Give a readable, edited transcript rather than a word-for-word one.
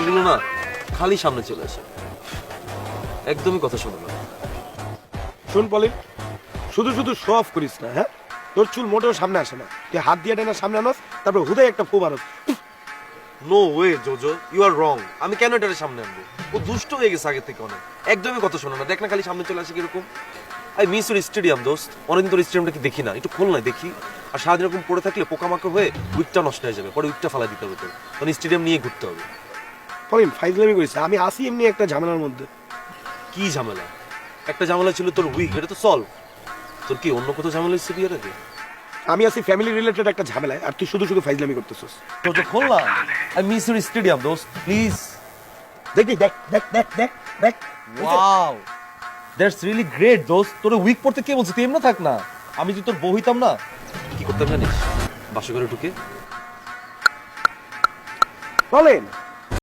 চুলগুলো না খালি সামনে চলে আসে, একদমই কথা শোনে না। শুন পলিন, শুধু শুধু শো অফ করিস না, হ্যাঁ? তোর চুল মোটেও সামনে আসে না, তুই হাত দিয়ে টেনে সামনে আনস, তারপর হুদাই একটা ফু মারস। No way Jojo, you are wrong. আমি কেন এটার সামনে আনবো? ও দুষ্ট হয়ে গেছে আগে থেকে অনেক, একদমই কথা শোনে না। দেখ না খালি সামনে চলে আসে কিরকম। আই মিস ইউর স্টেডিয়াম দোস্ত, অনেকদিন তোর স্টেডিয়ামটা কি দেখি না, একটু খোল না দেখি। আর সারাদিন এরকম পড়ে থাকলে পোকামাকড় হয়ে উইকটা নষ্ট হয়ে যাবে, পরে উইকটা ফালা দিতে হবে তোর, তখন স্টেডিয়াম নিয়ে ঘুরতে হবে। পলিন ফাইজলামি করিস, আমি আসি এমনি একটা ঝামেলার মধ্যে। কি ঝামেলা? একটা ঝামেলা ছিল তোর উইক, এটা তো সলভ। তোর কি অন্য কোথাও ঝামেলা হচ্ছে বিয়ের আগে? আমি আসি ফ্যামিলি রিলেটেড একটা ঝামেলায়, আর তুই শুধু শুধু ফাইজলামি করতেছিস। জোজো খোল না, আই মিস ইউর স্টেডিয়াম দোস্ত, প্লিজ। দেখি, দেখ দেখ দেখ দেখ দেখ। ওয়াও, দ্যাটস রিয়েলি গ্রেট দোস্ত। তোর উইক পড়তে কে বলছে? তুই এমন থাক না। আমি যদি তোর বউ হইতাম না, কি করতাম জানিস? বাসা করে ঢুকে বলেন